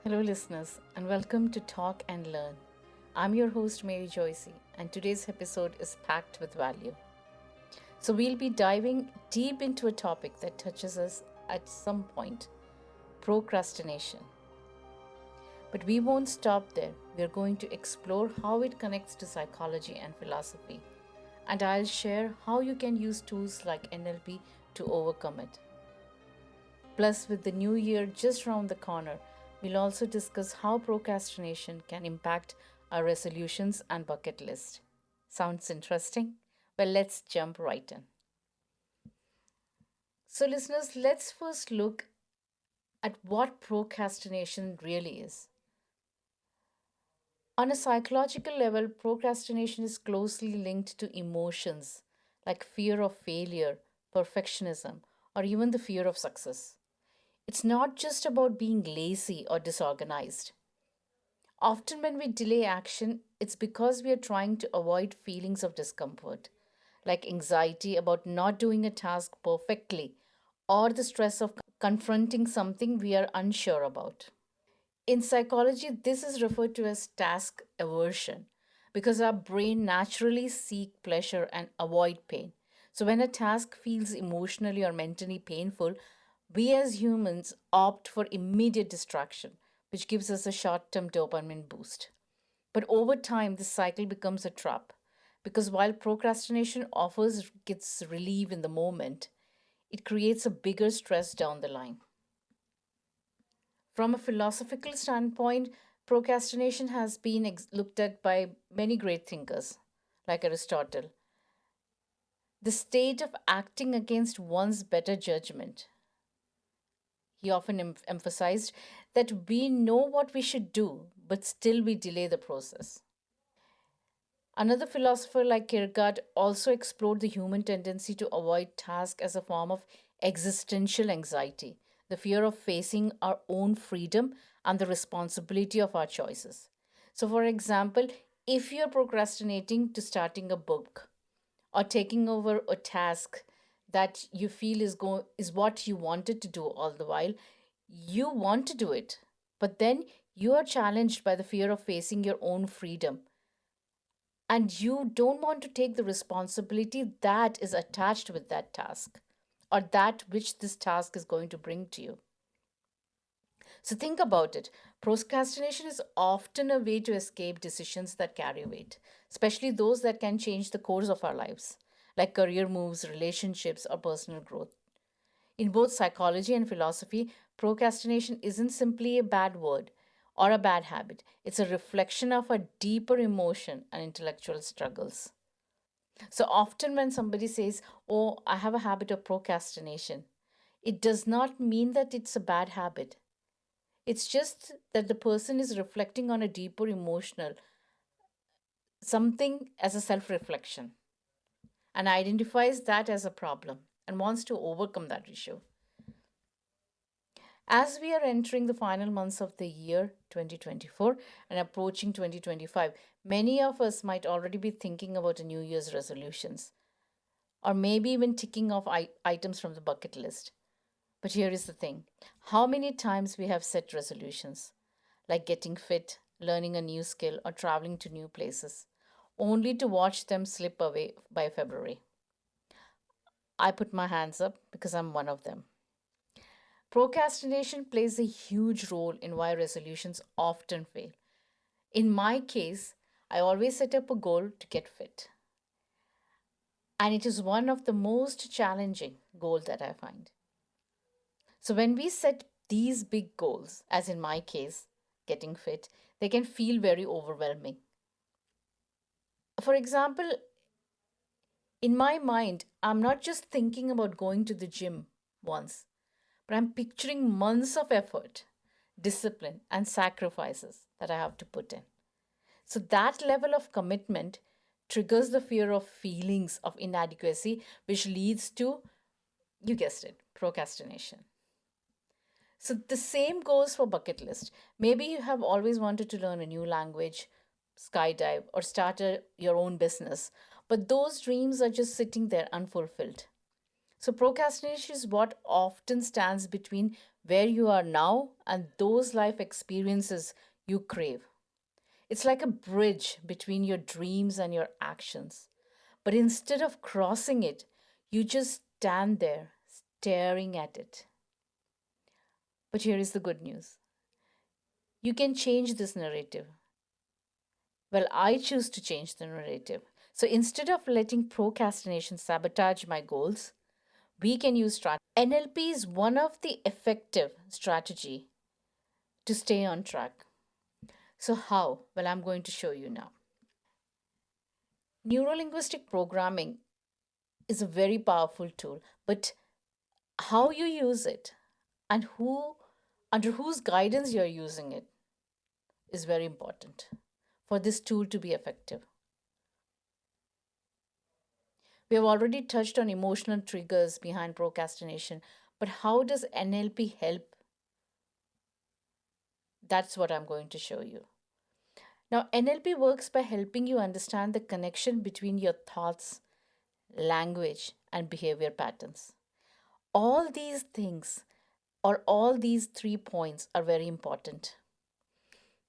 Hello, listeners, and welcome to Talk and Learn. I'm your host, Mary Joycey, and today's episode is packed with value. So, we'll be diving deep into a topic that touches us at some point: procrastination. But we won't stop there. We're going to explore how it connects to psychology and philosophy, and I'll share how you can use tools like NLP to overcome it. Plus, with the new year just around the corner, we'll also discuss how procrastination can impact our resolutions and bucket list. Sounds interesting? Well, let's jump right in. So, listeners, let's first look at what procrastination really is. On a psychological level, procrastination is closely linked to emotions like fear of failure, perfectionism, or even the fear of success. It's not just about being lazy or disorganized. Often, when we delay action, it's because we are trying to avoid feelings of discomfort, like anxiety about not doing a task perfectly or the stress of confronting something we are unsure about. In psychology, this is referred to as task aversion because our brain naturally seek pleasure and avoid pain. So when a task feels emotionally or mentally painful, we as humans opt for immediate distraction, which gives us a short-term dopamine boost. But over time, this cycle becomes a trap because while procrastination offers gets relief in the moment, it creates a bigger stress down the line. From a philosophical standpoint, procrastination has been looked at by many great thinkers, like Aristotle. The state of acting against one's better judgment. He often emphasized that we know what we should do, but still we delay the process. Another philosopher like Kierkegaard also explored the human tendency to avoid tasks as a form of existential anxiety, the fear of facing our own freedom and the responsibility of our choices. So, for example, if you're procrastinating to starting a book or taking over a task that you feel is what you wanted to do all the while, you want to do it, but then you are challenged by the fear of facing your own freedom and you don't want to take the responsibility that is attached with that task or that which this task is going to bring to you. So think about it. Procrastination is often a way to escape decisions that carry weight, especially those that can change the course of our lives, like career moves, relationships, or personal growth. In both psychology and philosophy, procrastination isn't simply a bad word or a bad habit. It's a reflection of a deeper emotion and intellectual struggles. So often, when somebody says, "Oh, I have a habit of procrastination," it does not mean that it's a bad habit. It's just that the person is reflecting on a deeper emotional something as a self reflection and identifies that as a problem and wants to overcome that issue. As we are entering the final months of the year 2024 and approaching 2025, many of us might already be thinking about a New Year's resolutions or maybe even ticking off items from the bucket list. But here is the thing: how many times we have set resolutions, like getting fit, learning a new skill, or traveling to new places, only to watch them slip away by February. I put my hands up because I'm one of them. Procrastination plays a huge role in why resolutions often fail. In my case, I always set up a goal to get fit, and it is one of the most challenging goals that I find. So when we set these big goals, as in my case, getting fit, they can feel very overwhelming. For example, in my mind, I'm not just thinking about going to the gym once, but I'm picturing months of effort, discipline, and sacrifices that I have to put in. So that level of commitment triggers the fear of feelings of inadequacy, which leads to, you guessed it, procrastination. So the same goes for bucket list. Maybe you have always wanted to learn a new language, skydive, or start your own business, but those dreams are just sitting there unfulfilled. So, procrastination is what often stands between where you are now and those life experiences you crave. It's like a bridge between your dreams and your actions. But instead of crossing it, you just stand there staring at it. But here is the good news: you can change this narrative. Well, I choose to change the narrative. So instead of letting procrastination sabotage my goals, we can use strategy. NLP is one of the effective strategy to stay on track. So how? Well, I'm going to show you now. Neuro-linguistic programming is a very powerful tool, but how you use it and who under whose guidance you're using it is very important for this tool to be effective. We have already touched on emotional triggers behind procrastination, but how does NLP help? That's what I'm going to show you. Now, NLP works by helping you understand the connection between your thoughts, language, and behavior patterns. All these things, or all these 3 points, are very important.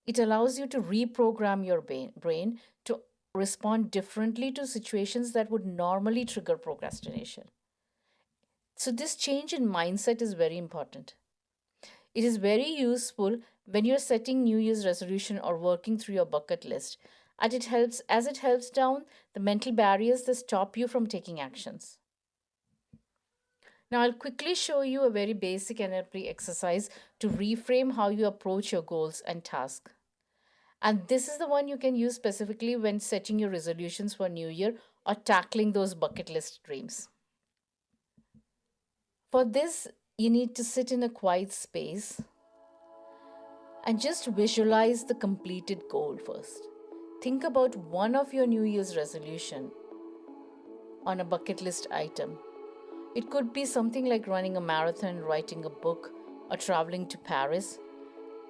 It allows you to reprogram your brain to respond differently to situations that would normally trigger procrastination. So, this change in mindset is very important. It is very useful when you're setting New Year's resolution or working through your bucket list. As it helps down the mental barriers that stop you from taking actions. Now, I'll quickly show you a very basic NLP exercise to reframe how you approach your goals and tasks. And this is the one you can use specifically when setting your resolutions for New Year or tackling those bucket list dreams. For this, you need to sit in a quiet space and just visualize the completed goal first. Think about one of your New Year's resolution on a bucket list item. It could be something like running a marathon, writing a book, or traveling to Paris.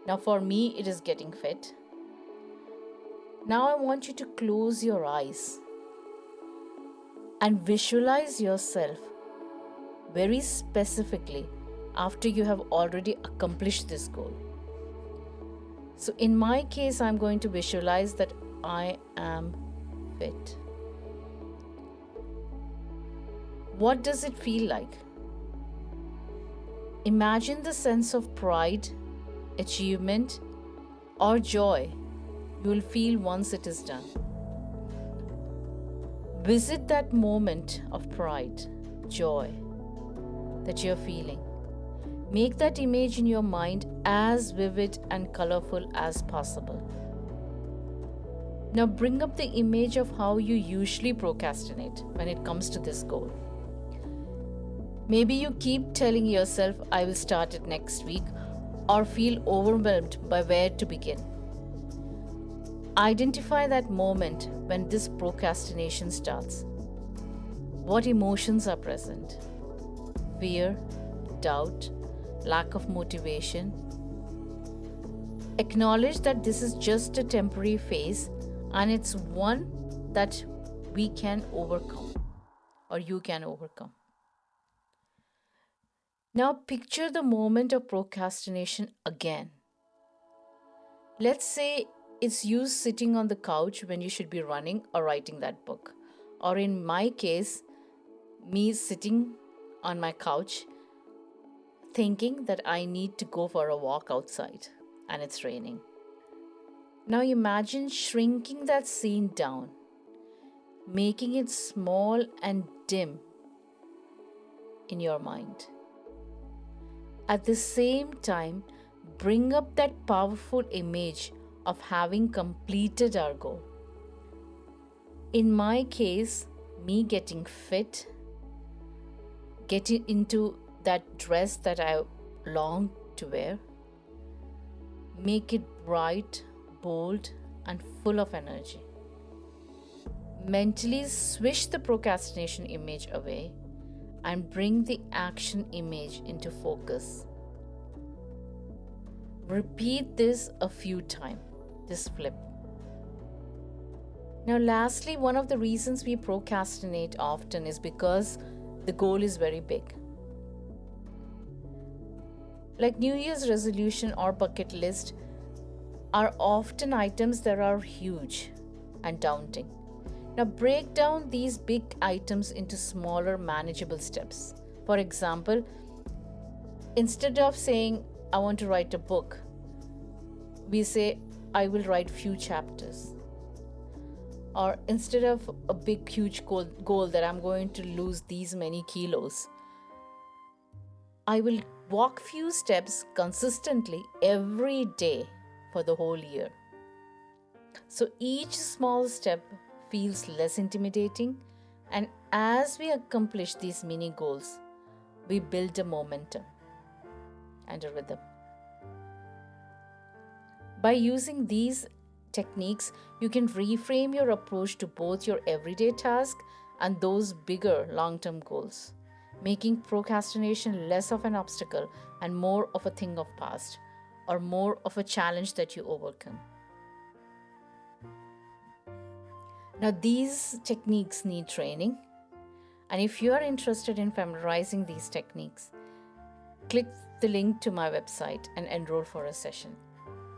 Now, for me, it is getting fit. Now, I want you to close your eyes and visualize yourself very specifically after you have already accomplished this goal. So, in my case, I'm going to visualize that I am fit. What does it feel like? Imagine the sense of pride, achievement, or joy you will feel once it is done. Visit that moment of pride, joy that you're feeling. Make that image in your mind as vivid and colorful as possible. Now bring up the image of how you usually procrastinate when it comes to this goal. Maybe you keep telling yourself, I will start it next week, or feel overwhelmed by where to begin. Identify that moment when this procrastination starts. What emotions are present? Fear, doubt, lack of motivation. Acknowledge that this is just a temporary phase and it's one that we can overcome or you can overcome. Now picture the moment of procrastination again. Let's say it's you sitting on the couch when you should be running or writing that book. Or in my case, me sitting on my couch thinking that I need to go for a walk outside and it's raining. Now imagine shrinking that scene down, making it small and dim in your mind. At the same time, bring up that powerful image of having completed our goal. In my case, me getting fit, getting into that dress that I long to wear, make it bright, bold, and full of energy. Mentally swish the procrastination image away and bring the action image into focus. Repeat this a few times, this flip. Now, lastly, one of the reasons we procrastinate often is because the goal is very big. Like New Year's resolution or bucket list are often items that are huge and daunting. Now, break down these big items into smaller, manageable steps. For example, instead of saying, I want to write a book, we say, I will write few chapters. Or instead of a big, huge goal that I'm going to lose these many kilos, I will walk few steps consistently every day for the whole year. So each small step feels less intimidating, and as we accomplish these mini goals, we build a momentum and a rhythm. By using these techniques, you can reframe your approach to both your everyday task and those bigger long-term goals, making procrastination less of an obstacle and more of a thing of past, or more of a challenge that you overcome. Now, these techniques need training, and if you are interested in familiarizing these techniques, click the link to my website and enroll for a session.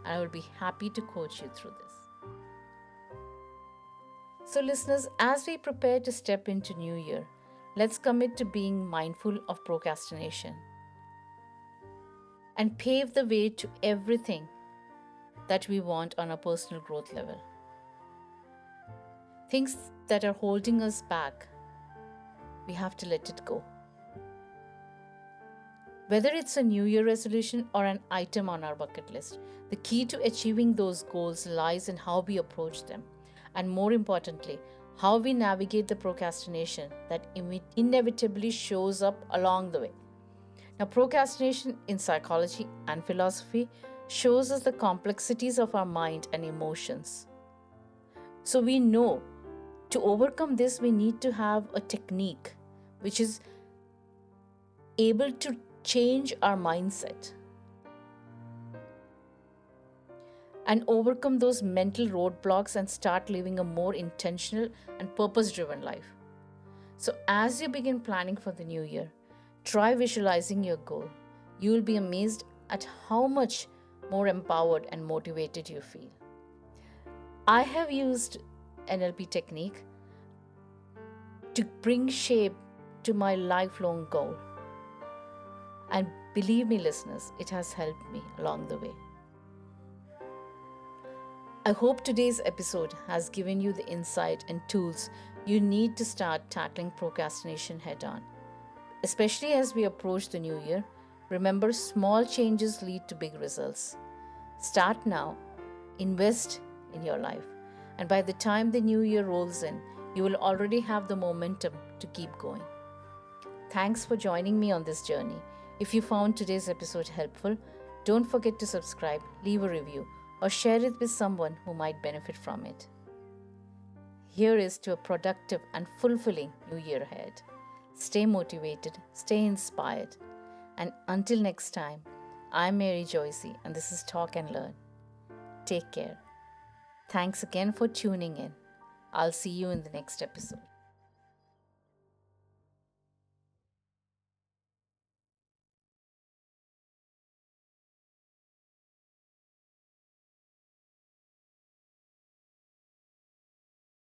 I will be happy to coach you through this. So, listeners, as we prepare to step into New Year, let's commit to being mindful of procrastination and pave the way to everything that we want on a personal growth level. Things that are holding us back, we have to let it go. Whether it's a New Year resolution or an item on our bucket list, the key to achieving those goals lies in how we approach them, and more importantly, how we navigate the procrastination that inevitably shows up along the way. Now, procrastination in psychology and philosophy shows us the complexities of our mind and emotions. So we know to overcome this, we need to have a technique which is able to change our mindset and overcome those mental roadblocks and start living a more intentional and purpose-driven life. So as you begin planning for the new year, try visualizing your goal. You will be amazed at how much more empowered and motivated you feel. I have used NLP technique to bring shape to my lifelong goal. And believe me, listeners, it has helped me along the way. I hope today's episode has given you the insight and tools you need to start tackling procrastination head on. Especially as we approach the new year, remember, small changes lead to big results. Start now, invest in your life, and by the time the new year rolls in, you will already have the momentum to keep going. Thanks for joining me on this journey. If you found today's episode helpful, don't forget to subscribe, leave a review, or share it with someone who might benefit from it. Here is to a productive and fulfilling new year ahead. Stay motivated, stay inspired, and until next time, I'm Mary Joycey, and this is Talk and Learn. Take care. Thanks again for tuning in. I'll see you in the next episode.